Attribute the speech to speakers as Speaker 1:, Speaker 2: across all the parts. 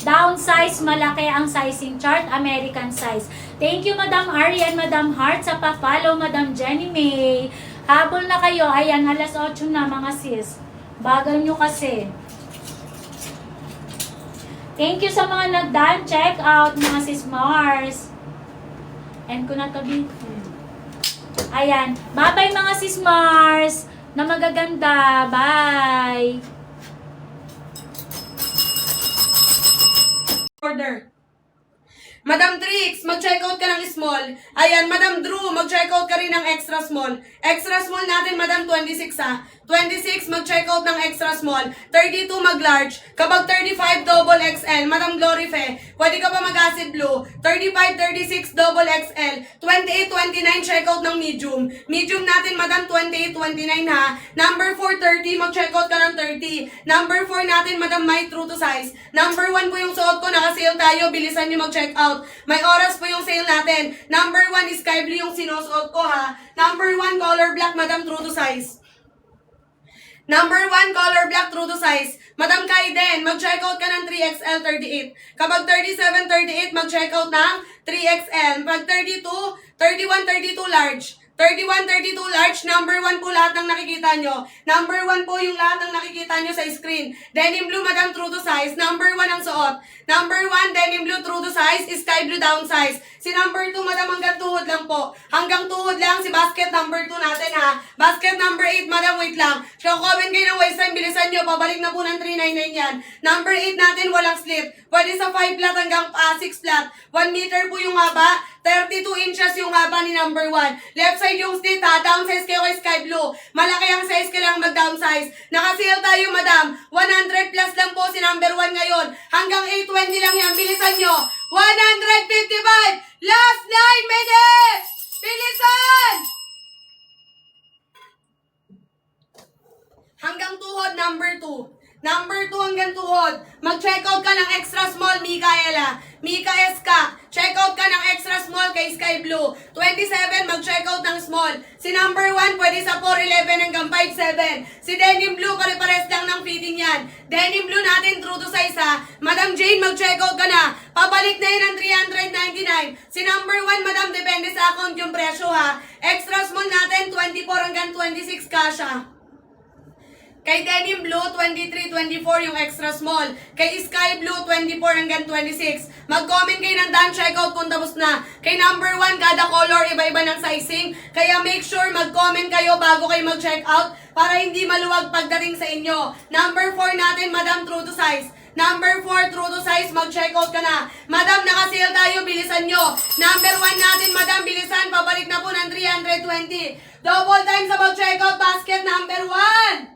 Speaker 1: Downsize, malaki ang sizing chart, American size. Thank you, Madam Arian, Madam Hart, sa pa-follow, Madam Jenny May. Habol na kayo. Ayan, alas 8 na, mga sis. Bagal nyo kasi. Thank you sa mga nagdaan. Check out, mga sis Mars. And ko na to dito. Ayan. Bye-bye, mga sis Mars. Na magaganda. Bye.
Speaker 2: Order. Madam Trix, mag-checkout ka ng small. Ayan, Madam Drew, mag-checkout ka rin ng extra small. Extra small natin, Madam, 26 ha. 26, mag-checkout ng extra small. 32, mag-large. Kapag 35, double XL. Madam Glorife, pwede ka pa mag-acid blue. 35, 36, double XL. 28, 29, checkout ng medium. Medium natin, Madam, 28, 29 ha. Number 4, 30, mag-checkout ka ng 30. Number 4 natin, Madam, my true to size. Number 1 po yung suot ko, naka-sale tayo. Bilisan nyo mag-checkout. May oras po yung sale natin. Number 1 is sky blue yung sinusuot ko ha. Number 1 color black, Madam, true to size. Number 1 color black, true to size. Madam Kaiden, mag-checkout ka ng 3XL 38. Kapag 37, 38, mag-checkout ng 3XL. Pag 32, 31, 32 large. 31, 32 large, number 1 po lahat ng nakikita nyo. Number 1 po yung lahat ng nakikita nyo sa screen. Denim blue, Madam, true to size. Number 1 ang suot. Number 1, denim blue, true to size, sky blue, down size. Si number 2, Madam, hanggang tuhod lang po. Hanggang tuhod lang si basket number 2 natin ha. Basket number 8, Madam, wait lang. So, comment kayo ng waste time, bilisan nyo. Pabalik na po ng 399 yan. Number 8 natin, walang slip. Pwede sa 5 flat hanggang 6 flat. 1 meter po yung haba. 32 inches yung haba ni number 1. Left side yung slit ha. Downsize kayo kay sky blue. Malaki ang size, kailangan mag-downsize. Naka-sale tayo, Madam. 100 plus lang po si number 1 ngayon. Hanggang 820 lang yan. Bilisan nyo. 155. Last 9 minutes. Bilisan! Hanggang tuhod, number 2. Number 2 hanggang tuhod. Mag-checkout ka ng extra small, Mikaela. Mika Eska. Checkout ka ng extra small kay Sky Blue. 27, mag-checkout ng small. Si number 1, pwede sa 411 hanggang 57. Si Denim Blue, pare-pares lang ng fitting yan. Denim Blue natin, true to size ha. Madam Jane, mag-checkout ka na. Pabalik na yun ng 399. Si number 1, Madam, depende sa account yung presyo ha. Extra small natin, 24 hanggang 26 kasha. Kay Denim Blue, 23, 24 yung extra small. Kay Sky Blue, 24 hanggang 26. Mag-comment kayo ng done checkout kung tapos na. Kay number 1, kada color, iba-iba ng sizing. Kaya make sure mag-comment kayo bago kayo mag-checkout para hindi maluwag pagdating sa inyo. Number 4 natin, Madam, true to size. Number 4, true to size, mag-checkout ka na. Madam, naka-sale tayo, bilisan nyo. Number 1 natin, Madam, bilisan, pabalik na po ng 320. Double time sa mag-checkout basket, number 1.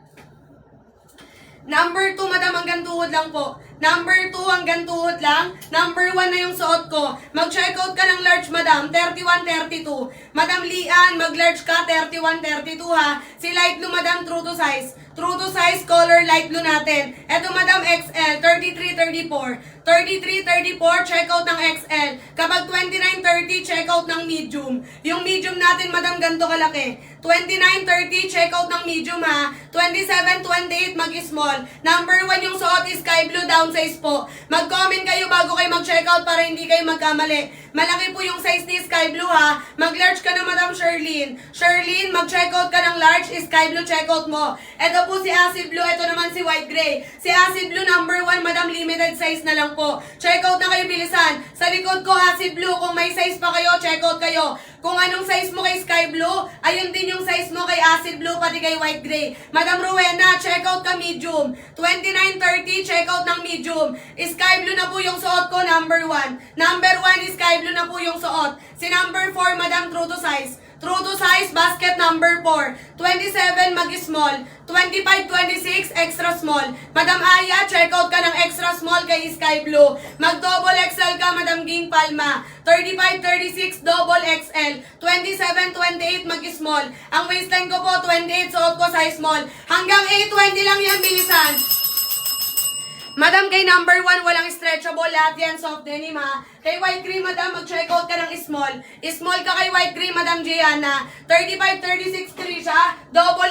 Speaker 2: Number 2, Madam, hanggang tuhod lang po. Number 2, hanggang tuhod lang. Number 1 na yung suot ko. Mag-checkout ka ng large, Madam, 31, 32. Madam Lian, mag-large ka, 31, 32 ha. Si light blue, Madam, true to size. True to size, color light blue natin. Eto, Madam, XL, 33, 34. 33, 34, checkout ng XL. Kapag 29, 30, checkout ng medium. Yung medium natin, Madam, ganito kalaki. 29, 30, checkout ng medium ha. 27, 28, mag-small. Number 1 yung suot is sky blue, downsize po. Mag-comment kayo bago kayo mag-checkout para hindi kayo magkamali. Malaki po yung size ni sky blue ha. Mag-large ka na, Madam Sherlyn. Sherlyn, mag-checkout ka ng large, sky blue, checkout mo. Ito po si acid blue, ito naman si white gray. Si acid blue, number 1, Madam, limited size na lang po. Checkout na kayo, bilisan. Sa likod ko, acid blue, kung may size pa kayo, checkout kayo. Kung anong size mo kay sky blue, ayun din yung size mo kay acid blue, pati kay white gray. Madam Rowena, checkout ka medium. 29, 30, checkout ng medium. Sky blue na po yung suot ko, number 1. Number 1 is sky blue na po yung suot. Si number 4, Madam, true to size. True to size, basket number 4. 27, mag-small. 25, 26, extra small. Madam Aya, checkout ka ng extra small kay Sky Blue. Mag-double XL ka, Madam Ging Palma. 35, 36, double XL. 27, 28, mag-small. Ang waistline ko po, 28, suot ko size small. Hanggang 820 lang yan, bilisan. Madam, kay number 1, walang stretchable. Lahat yan, soft denim ha. Kay white cream, Madam, mag-checkout ka ng small. Small ka kay white cream, Madam Gianna. 35, 36, 3 siya. Double